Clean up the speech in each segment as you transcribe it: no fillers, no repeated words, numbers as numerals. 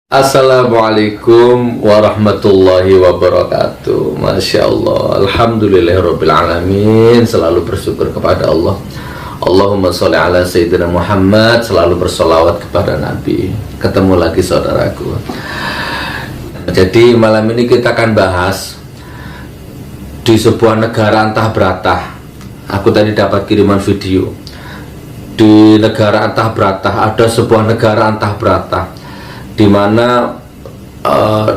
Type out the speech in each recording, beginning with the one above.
Assalamualaikum warahmatullahi wabarakatuh. Masya Allah, alhamdulillahirrabbilalamin. Selalu bersyukur kepada Allah. Allahumma sholli ala Sayyidina Muhammad. Selalu bersolawat kepada Nabi. Ketemu lagi saudaraku. Jadi malam ini kita akan bahas di sebuah negara entah beratah. Aku tadi dapat kiriman video. Di negara entah beratah, ada sebuah negara entah beratah di mana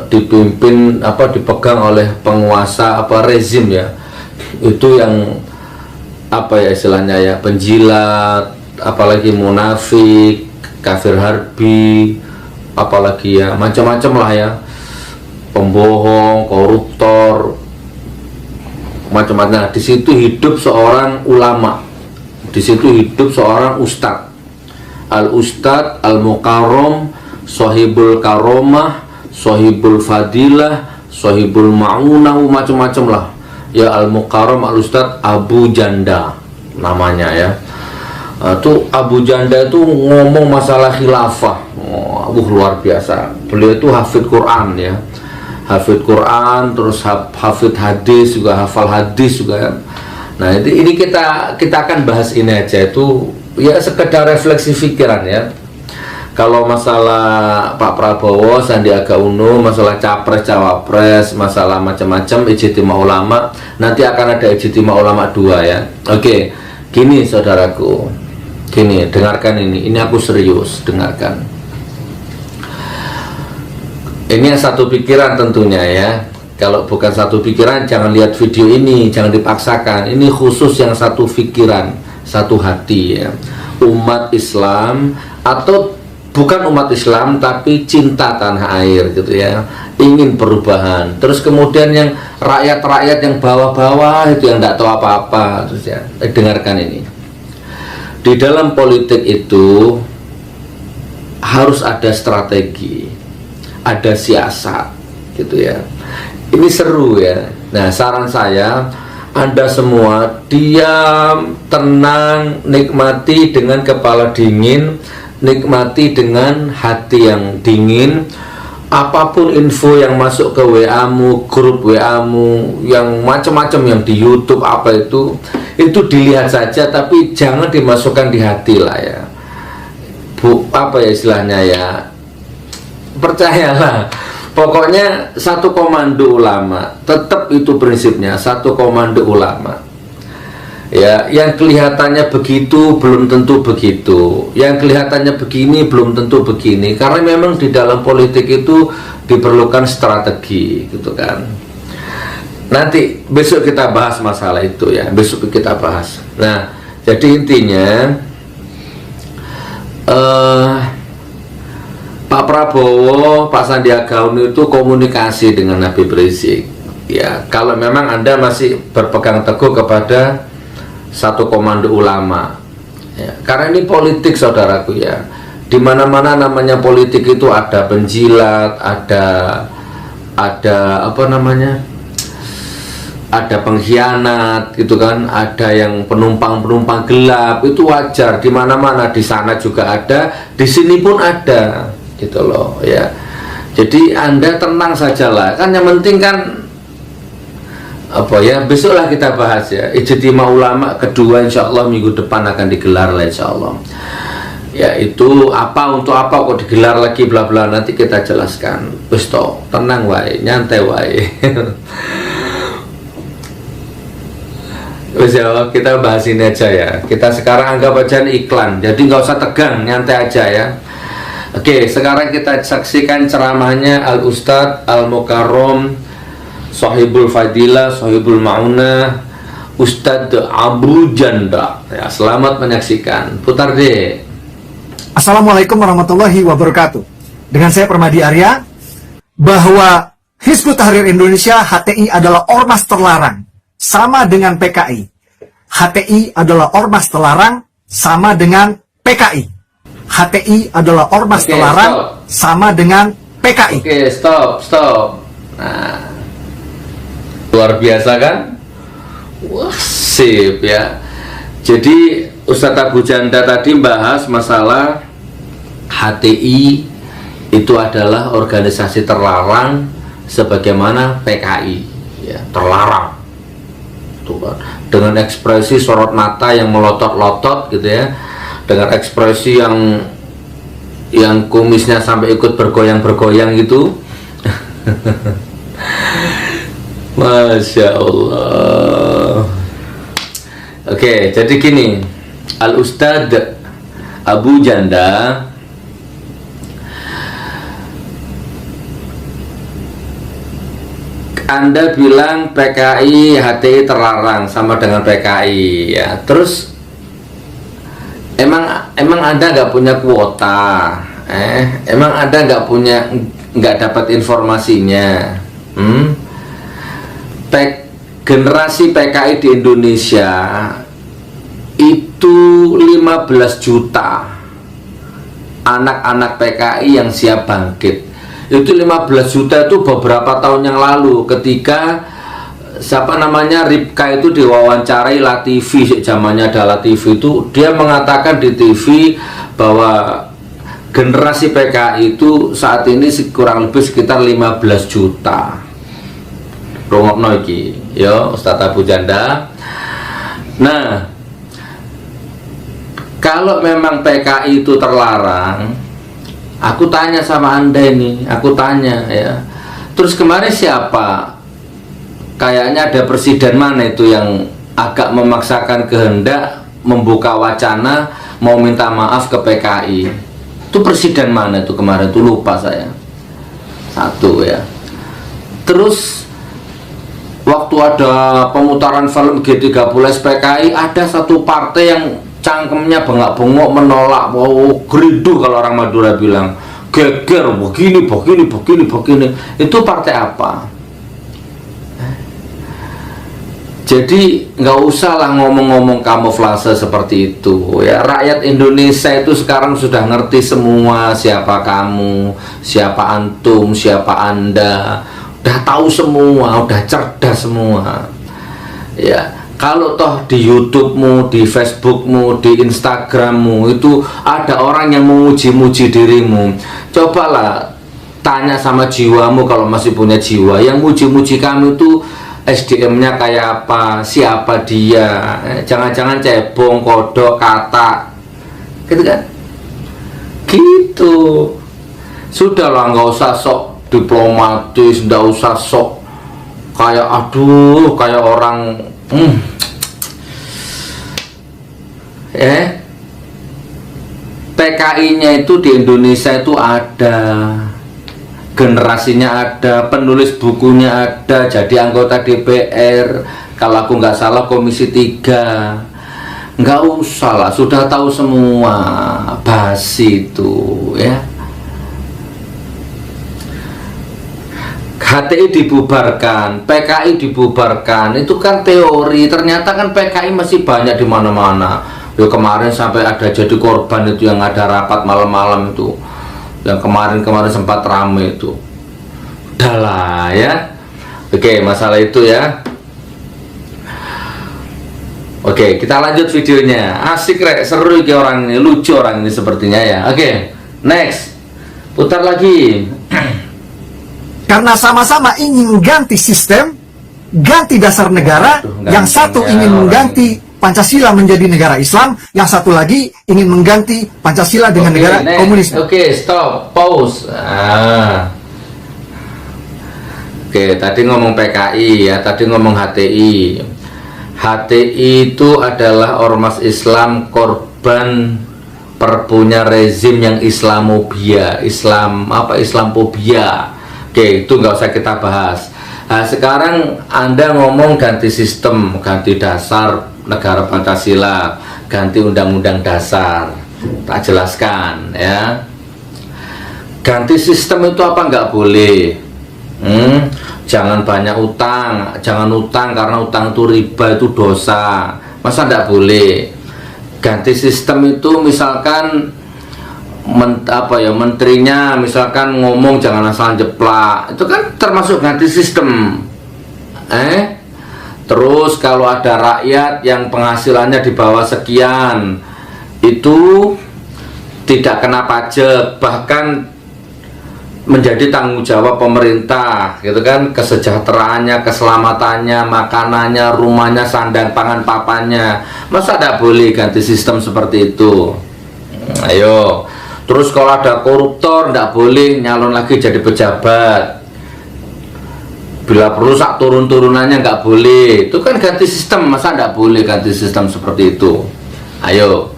dipimpin dipegang oleh penguasa rezim ya, itu yang istilahnya ya, penjilat, apalagi munafik, kafir harbi, apalagi ya macam-macam lah ya, pembohong, koruptor, macam-macam. Di situ hidup seorang ulama, di situ hidup seorang ustadz, al-ustadz al-mukarram, sohibul karomah, sohibul fadilah, sohibul ma'unah, macam-macam lah ya, al-mukarram al-ustadz Abu Janda namanya ya. Itu Abu Janda itu ngomong masalah khilafah, luar biasa. Beliau itu hafid Quran ya, hafid Quran, terus hafid hadis juga, hafal hadis juga ya. Nah ini kita akan bahas ini aja, itu ya sekedar refleksi pikiran ya. Kalau masalah Pak Prabowo, Sandiaga Uno, masalah capres cawapres, masalah macam-macam, ijtima ulama, nanti akan ada ijtima ulama 2 ya. Oke, gini saudaraku, gini, dengarkan ini aku serius, dengarkan. Ini yang satu pikiran tentunya ya. Kalau bukan satu pikiran, jangan lihat video ini, jangan dipaksakan. Ini khusus yang satu pikiran, satu hati ya. Umat Islam, atau bukan umat Islam tapi cinta tanah air gitu ya, ingin perubahan. Terus kemudian yang rakyat-rakyat yang bawah-bawah itu yang tidak tahu apa-apa, terus ya, dengarkan ini. Di dalam politik itu harus ada strategi, ada siasat gitu ya. Ini seru ya. Nah, saran saya, Anda semua diam, tenang, nikmati dengan kepala dingin, nikmati dengan hati yang dingin. Apapun info yang masuk ke WA-mu, grup WA-mu, yang macam-macam yang di YouTube itu dilihat saja, tapi jangan dimasukkan di hati lah ya. Istilahnya ya, percayalah. Pokoknya satu komando ulama, tetap itu prinsipnya, satu komando ulama. Ya, yang kelihatannya begitu belum tentu begitu, yang kelihatannya begini belum tentu begini, karena memang di dalam politik itu diperlukan strategi gitu kan. Nanti besok kita bahas masalah itu ya, besok kita bahas. Nah, jadi intinya Pak Prabowo, Pak Sandiaga Uno itu komunikasi dengan Habib Rizik ya. Kalau memang Anda masih berpegang teguh kepada satu komando ulama ya, karena ini politik saudaraku ya. Di mana-mana namanya politik itu ada penjilat, ada ada pengkhianat gitu kan, ada yang penumpang gelap, itu wajar. Di mana-mana, di sana juga ada, di sini pun ada gitu loh ya. Jadi Anda tenang sajalah, kan yang penting kan besoklah kita bahas ya, ijtima ulama kedua insya Allah minggu depan akan digelar lah insya Allah ya. Itu untuk apa kok digelar lagi bla bla, nanti kita jelaskan. Tenang wae, nyantai wae. Ya, kita bahas ini aja ya. Kita sekarang anggap aja iklan, jadi nggak usah tegang, nyantai aja ya. Oke, sekarang kita saksikan ceramahnya al-ustadz al-mukarram, sohibul fadilah, sohibul ma'unah, Ustadz Abu Janda ya. Selamat menyaksikan, putar deh. Assalamualaikum warahmatullahi wabarakatuh. Dengan saya Permadi Arya, bahwa Hizbut Tahrir Indonesia HTI adalah ormas terlarang, sama dengan PKI. HTI adalah ormas terlarang, sama dengan PKI. HTI adalah ormas terlarang, sama dengan PKI. Oke, stop. Nah, luar biasa kan? Wah, sip ya. Jadi Ustadz Abu Janda tadi bahas masalah HTI itu adalah organisasi terlarang sebagaimana PKI, ya, terlarang tuh kan, dengan ekspresi sorot mata yang melotot-lotot gitu ya, dengan ekspresi yang kumisnya sampai ikut bergoyang-bergoyang gitu. Masya Allah. Oke, jadi gini, Al-Ustadz Abu Janda Anda bilang PKI HTI terlarang sama dengan PKI ya. Terus emang Anda nggak punya kuota? Emang Anda nggak dapat informasinya? Generasi PKI di Indonesia itu 15 juta anak-anak PKI yang siap bangkit. Itu 15 juta itu beberapa tahun yang lalu ketika Ripka itu diwawancarai Latifi, zamannya ada Latifi, itu dia mengatakan di TV bahwa generasi PKI itu saat ini kurang lebih sekitar 15 juta. Rungokno iki ya Ustadz Abu Janda. Nah, kalau memang PKI itu terlarang, aku tanya sama Anda ini, aku tanya ya. Terus kemarin siapa? Kayaknya ada presiden mana itu yang agak memaksakan kehendak membuka wacana mau minta maaf ke PKI. Itu presiden mana itu kemarin? Itu lupa saya. Satu ya. Terus waktu ada pemutaran film G30 PKI, ada satu partai yang cangkemnya bengak-bengok menolak, wow, gerindu kalau orang Madura bilang, geger, begini. Itu partai apa? Jadi nggak usah lah ngomong-ngomong kamuflase seperti itu ya. Rakyat Indonesia itu sekarang sudah ngerti semua siapa kamu, siapa antum, siapa Anda. Udah tahu semua, udah cerdas semua ya. Kalau toh di YouTube-mu, di Facebook-mu, di Instagram-mu itu ada orang yang memuji-muji dirimu, cobalah tanya sama jiwamu kalau masih punya jiwa. Yang muji-muji kamu itu SDM-nya kayak apa, siapa dia, jangan-jangan cebong, kodok, kata gitu kan, gitu. Sudahlah, nggak usah sok diplomatis, nggak usah sok kayak kayak orang PKI-nya itu di Indonesia itu ada, generasinya ada, penulis bukunya ada, jadi anggota DPR, kalau aku nggak salah Komisi 3. Nggak usah lah, sudah tahu semua, basi itu ya. HTI dibubarkan, PKI dibubarkan, itu kan teori. Ternyata kan PKI masih banyak di mana-mana. Ya kemarin sampai ada jadi korban itu yang ada rapat malam-malam itu, yang kemarin sempat rame itu. Udahlah ya. Oke, masalah itu ya. Oke, kita lanjut videonya. Asik rek, seru iki orang ini, lucu orang ini sepertinya ya. Oke, next. Putar lagi. Karena sama-sama ingin ganti sistem, ganti dasar negara. Yang satu ingin mengganti Pancasila menjadi negara Islam, yang satu lagi ingin mengganti Pancasila dengan negara komunis. Oke, stop, pause. Oke, tadi ngomong PKI ya, tadi ngomong HTI. HTI itu adalah ormas Islam korban perpunya rezim yang Islamofobia, Islamfobia. Oke, itu nggak usah kita bahas. Nah, sekarang Anda ngomong ganti sistem, ganti dasar negara Pancasila, ganti undang-undang dasar. Tak jelaskan ya. Ganti sistem itu apa nggak boleh? Jangan banyak utang, jangan utang karena utang itu riba, itu dosa. Masa nggak boleh? Ganti sistem itu misalkan menterinya misalkan ngomong jangan asal jeplak, itu kan termasuk ganti sistem. Terus kalau ada rakyat yang penghasilannya di bawah sekian, itu tidak kena pajak, bahkan menjadi tanggung jawab pemerintah, gitu kan, kesejahteraannya, keselamatannya, makanannya, rumahnya, sandang pangan papannya. Masa tidak boleh ganti sistem seperti itu? Ayo. Terus kalau ada koruptor tidak boleh nyalon lagi jadi pejabat. Bila perlu sak turun-turunannya nggak boleh. Itu kan ganti sistem, masa tidak boleh ganti sistem seperti itu? Ayo.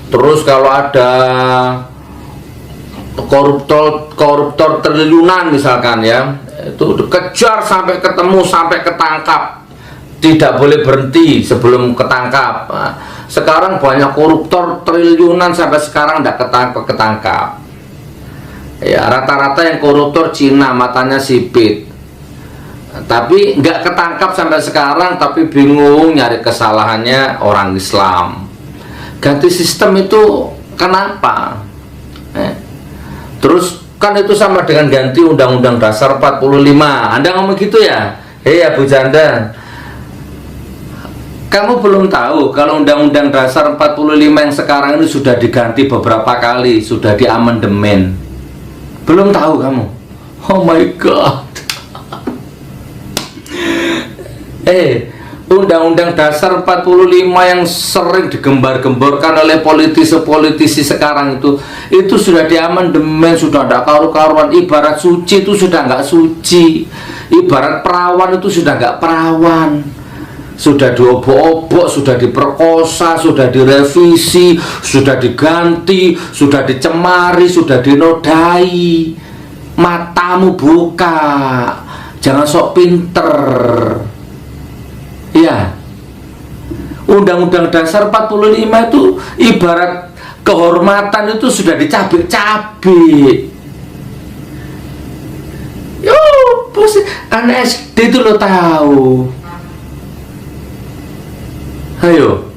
Terus kalau ada koruptor triliunan misalkan ya, itu kejar sampai ketemu, sampai ketangkap, tidak boleh berhenti sebelum ketangkap. Nah, sekarang banyak koruptor triliunan sampai sekarang tidak ketangkap ya. Rata-rata yang koruptor Cina, matanya sipit, tapi nggak ketangkap sampai sekarang, tapi bingung nyari kesalahannya orang Islam. Ganti sistem itu kenapa? Terus kan itu sama dengan ganti Undang-Undang Dasar 45. Anda ngomong gitu ya? Hei Abu Janda, kamu belum tahu kalau Undang-Undang Dasar 45 yang sekarang ini sudah diganti beberapa kali, sudah diamandemen. Belum tahu kamu? Oh my god. Undang-Undang Dasar 45 yang sering digembar-gemborkan oleh politisi-politisi sekarang itu sudah diamandemen, sudah tidak karu-karuan. Ibarat suci itu sudah nggak suci, ibarat perawan itu sudah nggak perawan, sudah diobok-obok, sudah diperkosa, sudah direvisi, sudah diganti, sudah dicemari, sudah dinodai. Matamu buka, jangan sok pinter. Ya, Undang-Undang Dasar 45 itu ibarat kehormatan itu sudah dicabik-cabik. Yo, bos, anak SD itu lo tahu. Ayo,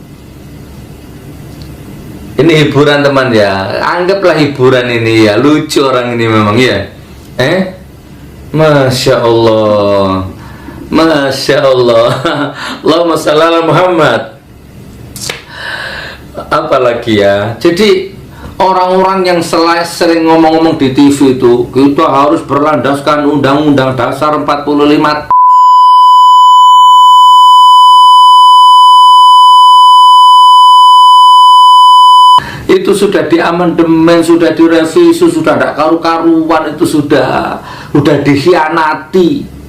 ini hiburan teman ya, anggaplah hiburan ini ya, lucu orang ini memang ya. Masya Allah, Masya Allah. Allahumma shalli ala Muhammad. Apalagi ya, jadi orang-orang yang sering ngomong-ngomong di TV itu, kita harus berlandaskan Undang-Undang Dasar 45. Itu sudah diamandemen, sudah direvisi, sudah tidak karu-karuan, itu sudah dikhianati.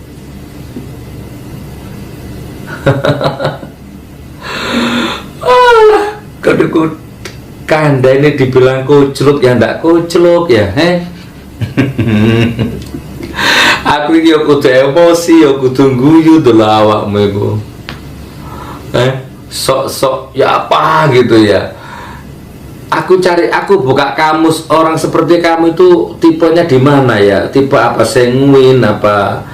Kalau Kanda ini dibilang kucluk ya ndak kucluk ya, Aku ini ya kudu emosi, ya kudu guyu dulu awakmu iku. Sok-sok ya apa gitu ya. Aku buka kamus, orang seperti kamu itu tipenya di mana ya? Tipe apa, sanguin apa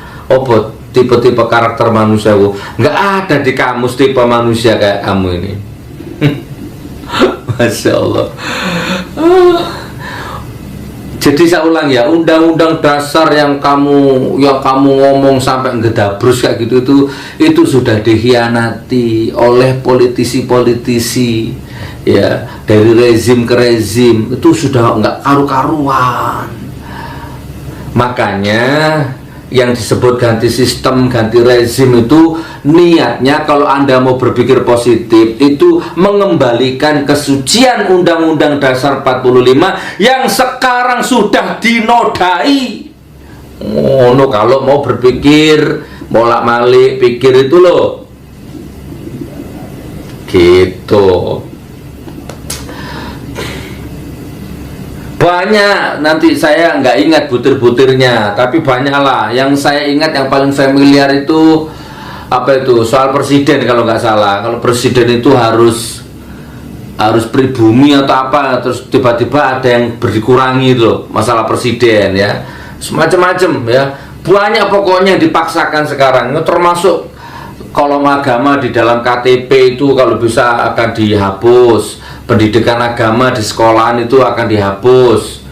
tipe-tipe karakter manusia? Nggak ada di kamus tipe manusia kayak kamu ini. Masya Allah. Jadi saya ulang ya, Undang-Undang Dasar yang kamu ngomong sampai ngedabrus kayak gitu, itu sudah dikhianati oleh politisi-politisi ya, dari rezim ke rezim, itu sudah nggak karu-karuan. Makanya yang disebut ganti sistem, ganti rezim itu niatnya kalau Anda mau berpikir positif itu mengembalikan kesucian Undang-Undang Dasar 45 yang sekarang sudah dinodai. Kalau mau berpikir bolak-balik pikir itu loh, gitu. Banyak, nanti saya nggak ingat butir-butirnya, tapi banyaklah. Yang saya ingat yang paling familiar itu apa itu, soal presiden kalau nggak salah. Kalau presiden itu harus pribumi atau apa, terus tiba-tiba ada yang dikurangi itu masalah presiden ya, semacam-macam ya. Banyak pokoknya yang dipaksakan sekarang, termasuk kolom agama di dalam KTP itu kalau bisa akan dihapus. Pendidikan agama di sekolahan itu akan dihapus.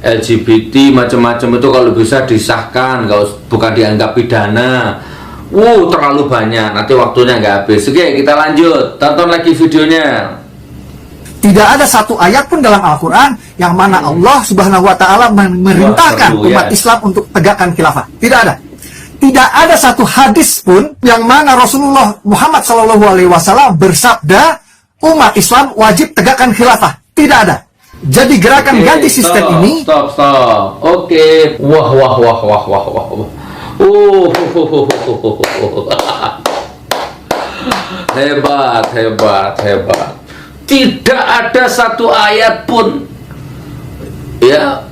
LGBT macam-macam itu kalau bisa disahkan, bukan dianggap pidana. Terlalu banyak, nanti waktunya nggak habis. Oke, kita lanjut, tonton lagi videonya. Tidak ada satu ayat pun dalam Al-Quran yang mana Allah Subhanahu wa Ta'ala memerintahkan umat Islam untuk tegakkan khilafah. Tidak ada. Tidak ada satu hadis pun yang mana Rasulullah Muhammad SAW bersabda umat Islam wajib tegakkan khilafah. Tidak ada. Jadi gerakan ganti sistem ini. Stop. Oke. Wah. Hebat. Tidak ada satu ayat pun ya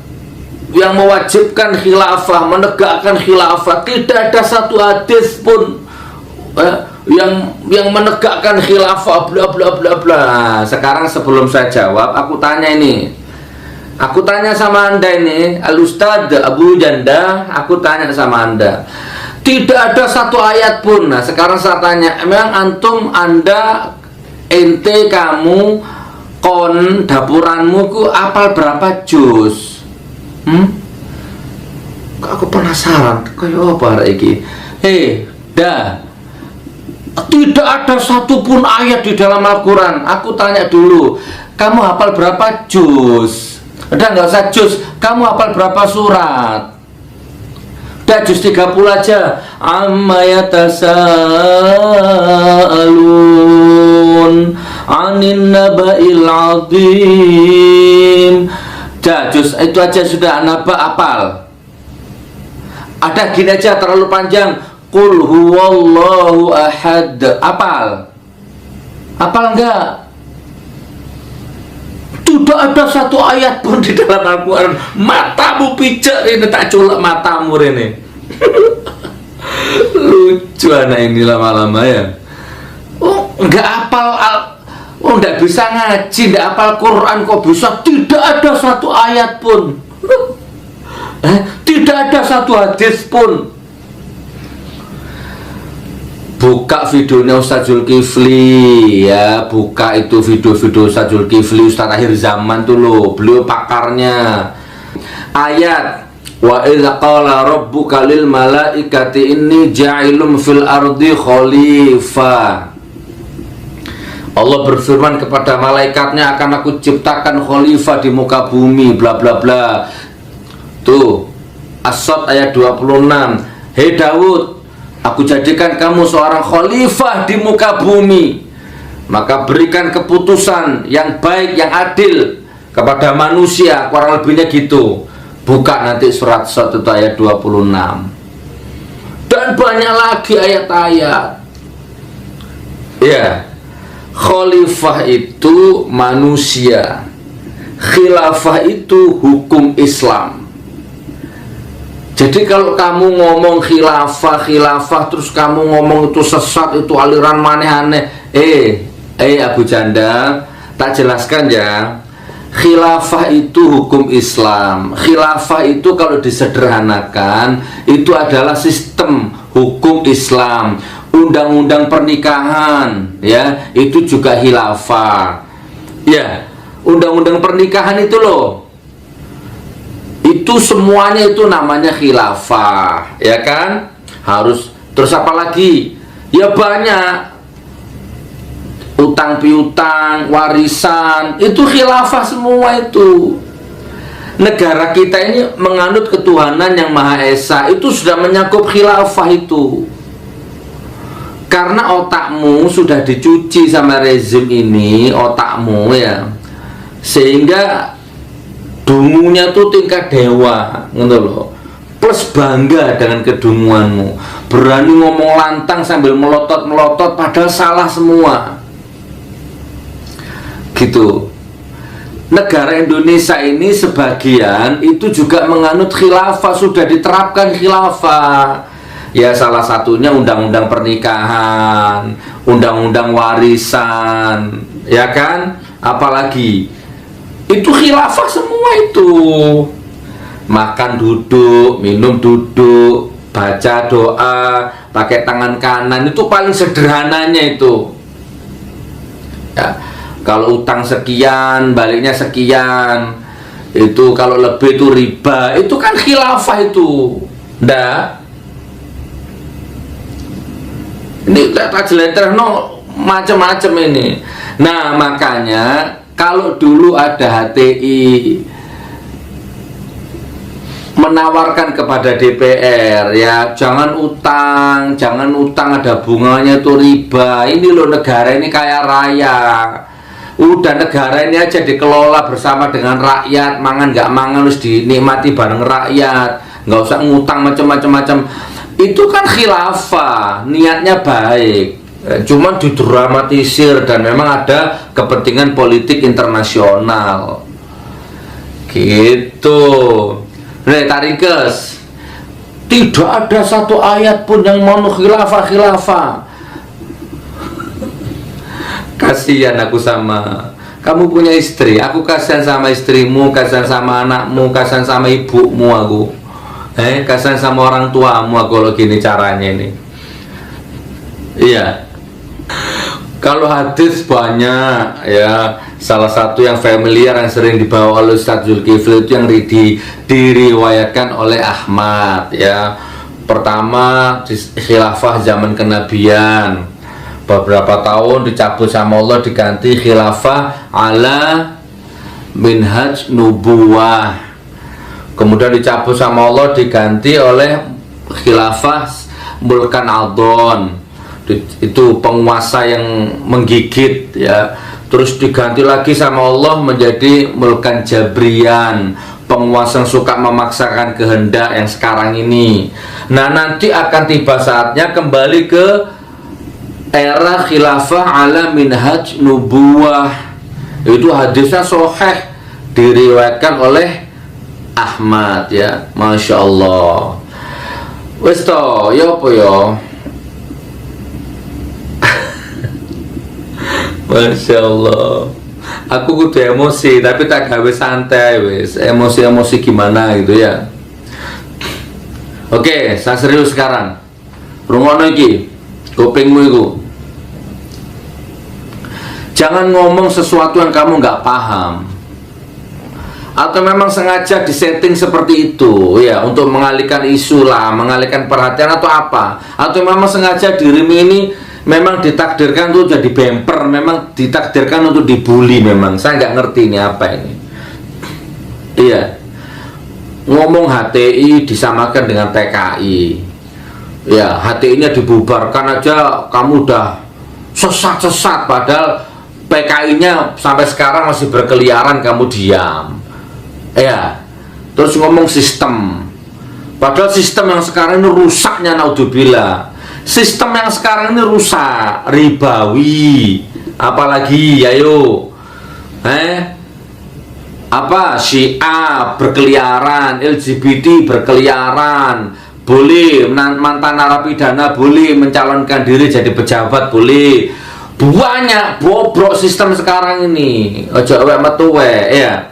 yang mewajibkan khilafah, menegakkan khilafah. Tidak ada satu hadis pun yang menegakkan khilafah bla bla bla bla. Sekarang sebelum saya jawab, aku tanya ini. Aku tanya sama Anda ini, Al-Ustadz Abu Janda, aku tanya sama Anda. Tidak ada satu ayat pun. Nah, sekarang saya tanya, memang antum, Anda, ente, kamu, kon, dapuranmu ku apal berapa juz? Aku penasaran, kayak apa iki? Tidak ada satupun ayat di dalam Al-Quran. Aku tanya dulu, kamu hafal berapa juz? Udah nggak usah juz, kamu hafal berapa surat? Udah juz 30 aja. Amma yatasaalun anin naba'il azim. Udah juz itu aja sudah, naba apal. Ada gini aja terlalu panjang. Qul huwallahu ahad. Apal? Apal enggak? Tidak ada satu ayat pun di dalam Al-Quran. Matamu pijak ini, tak culak matamu ini. Lucu anak ini lama-lama ya. Oh, enggak apal. Oh, enggak bisa ngaji, enggak apal Quran kok bisa. Tidak ada satu ayat pun. Tidak ada satu hadis pun. Buka videonya Ustaz Zulkifli ya, buka itu video-video Ustaz Zulkifli, Ustaz akhir zaman tuh loh, beliau pakarnya. Ayat wa idza qala rabbuka lil malaikati inni ja'ilun fil ardi khalifah. Allah berfirman kepada malaikatnya, akan aku ciptakan khalifah di muka bumi, bla bla bla. Tuh, As-Sad ayat 26. Hei Daud, aku jadikan kamu seorang khalifah di muka bumi, maka berikan keputusan yang baik, yang adil kepada manusia. Kurang lebihnya gitu. Buka nanti surat 1 ayat 26. Dan banyak lagi ayat-ayat. Ya, khalifah itu manusia, khilafah itu hukum Islam. Jadi kalau kamu ngomong khilafah terus kamu ngomong itu sesat, itu aliran maneh-aneh. Abu Janda, tak jelaskan ya. Khilafah itu hukum Islam. Khilafah itu kalau disederhanakan itu adalah sistem hukum Islam. Undang-undang pernikahan ya, itu juga khilafah. Ya, undang-undang pernikahan itu loh. Itu semuanya itu namanya khilafah, ya kan? Harus. Terus apa lagi? Ya banyak. Utang piutang, warisan, itu khilafah semua itu. Negara kita ini menganut ketuhanan yang Maha Esa, itu sudah menyakup khilafah itu. Karena otakmu sudah dicuci sama rezim ini, otakmu ya. Sehingga dungunya tuh tingkat dewa, gitu loh. Plus bangga dengan kedunguanmu, berani ngomong lantang sambil melotot-melotot padahal salah semua. Gitu. Negara Indonesia ini sebagian itu juga menganut khilafah, sudah diterapkan khilafah. Ya salah satunya undang-undang pernikahan, undang-undang warisan, ya kan? Apalagi itu khilafah semua itu. Makan duduk, minum duduk, baca doa pakai tangan kanan, itu paling sederhananya itu. Ya, kalau utang sekian, baliknya sekian. Itu kalau lebih itu riba. Itu kan khilafah itu. Ndak. Ini tak jelentreh no macam-macam ini. Nah, makanya Kalau dulu ada HTI menawarkan kepada DPR, ya jangan utang ada bunganya itu riba. Ini loh negara ini kaya raya. Udah negara ini aja dikelola bersama dengan rakyat, mangan nggak mangan harus dinikmati bareng rakyat, nggak usah ngutang macam-macam. Itu kan khilafah, niatnya baik, cuman didramatisir dan memang ada kepentingan politik internasional gitu. Nih tarikes, tidak ada satu ayat pun yang mau khilafah. Kasihan aku sama kamu, punya istri, aku kasihan sama istrimu, kasihan sama anakmu, kasihan sama ibumu aku, kasihan sama orang tuamu aku kalau gini caranya ini. Iya, kalau hadis banyak ya. Salah satu yang familiar yang sering dibawa oleh Ustaz Zulkifli itu yang diriwayatkan oleh Ahmad ya. Pertama khilafah zaman kenabian, beberapa tahun dicabut sama Allah, diganti khilafah ala minhaj nubuwah. Kemudian dicabut sama Allah, diganti oleh khilafah mulkan adon, itu penguasa yang menggigit ya. Terus diganti lagi sama Allah menjadi mulkan jabrian, penguasa yang suka memaksakan kehendak yang sekarang ini. Nah, nanti akan tiba saatnya kembali ke era khilafah ala minhaj nubuwah. Itu hadisnya sahih, diriwayatkan oleh Ahmad ya. Masya Allah. Wes to, ya apa ya? Masya Allah, aku kudu emosi tapi tak gawe santai wes, emosi gimana gitu ya. Oke, saya serius sekarang. Rungono iki, kupingmu iku. Jangan ngomong sesuatu yang kamu nggak paham, atau memang sengaja disetting seperti itu ya untuk mengalihkan isu lah, mengalihkan perhatian atau apa, atau memang sengaja dirimu ini memang ditakdirkan untuk jadi bemper, memang ditakdirkan untuk dibully. Memang saya nggak ngerti ini apa ini. Iya, ngomong HTI disamakan dengan TKI. Ya, HTI-nya dibubarkan aja kamu udah sesat-sesat, padahal PKI-nya sampai sekarang masih berkeliaran, kamu diam. Ya, terus ngomong sistem, padahal sistem yang sekarang ini rusaknya, naudzubillah. Sistem yang sekarang ini rusak, ribawi, apalagi ayo, apa Syiah berkeliaran, LGBT berkeliaran, boleh mantan narapidana boleh mencalonkan diri jadi pejabat, boleh. Banyak bobrok sistem sekarang ini, ojo metu ya.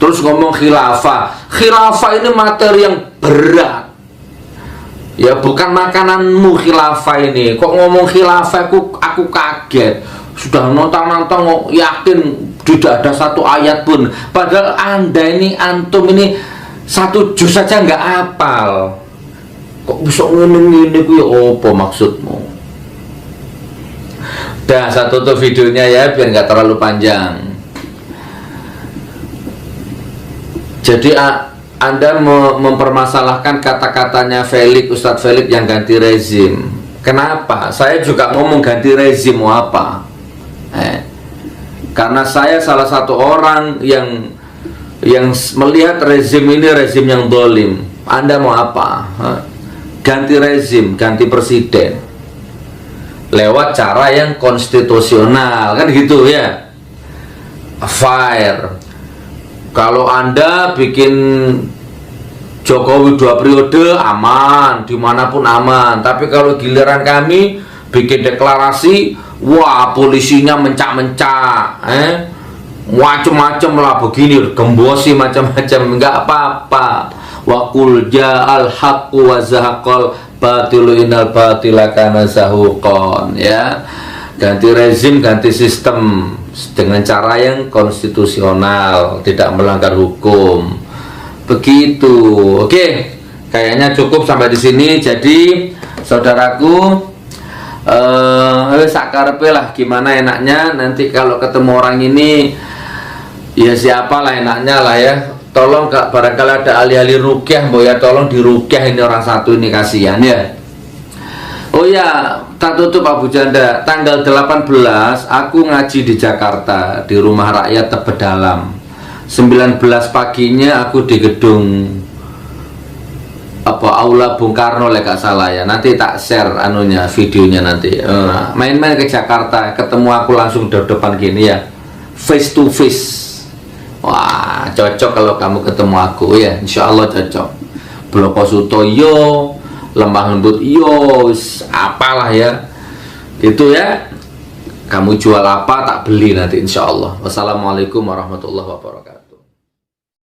Terus ngomong khilafah ini materi yang berat. Ya bukan makananmu khilafah ini. Kok ngomong khilafah aku kaget. Sudah nonton yakin tidak ada satu ayat pun. Padahal antum ini satu juz saja nggak hafal. Kok bisa ngomong ini ya apa maksudmu? Dah, saya tutup videonya ya biar nggak terlalu panjang. Jadi Anda mempermasalahkan kata-katanya Ustadz Felix yang ganti rezim. Kenapa? Saya juga ngomong ganti rezim mau apa? Karena saya salah satu orang yang melihat rezim ini rezim yang dolim. Anda mau apa? Ganti rezim, ganti presiden lewat cara yang konstitusional, kan gitu ya. Fire. Kalau Anda bikin Jokowi 2 periode aman, dimanapun aman. Tapi kalau giliran kami bikin deklarasi, wah polisinya mencak-mencak, macem-macem lah begini, gembosi macam-macam, nggak apa-apa. Wa qul ja'al haqqu wa zahaqal batilu innal batila kana zahuqan ya. Ganti rezim, ganti sistem dengan cara yang konstitusional, tidak melanggar hukum. Begitu. Oke, kayaknya cukup sampai di sini. Jadi, saudaraku, Sakarepe lah, gimana enaknya nanti kalau ketemu orang ini, ya siapalah enaknya lah ya. Tolong barangkali ada ahli-ahli rukyah, Mbok ya, tolong dirukyah ini orang satu ini, kasihan ya. Oh ya, tak tutup Abu Janda, tanggal 18 aku ngaji di Jakarta di Rumah Rakyat Tebet Dalam. 19 paginya aku di gedung Aula Bung Karno gak salah ya. Nanti tak share anunya, videonya nanti. Main-main ke Jakarta, ketemu aku langsung di depan gini ya, face to face. Wah, cocok kalau kamu ketemu aku ya, insya Allah cocok. Bloko Suto yo, lemah lembut yo, apalah ya, gitu ya. Kamu jual apa tak beli nanti insya Allah. Wassalamualaikum warahmatullahi wabarakatuh.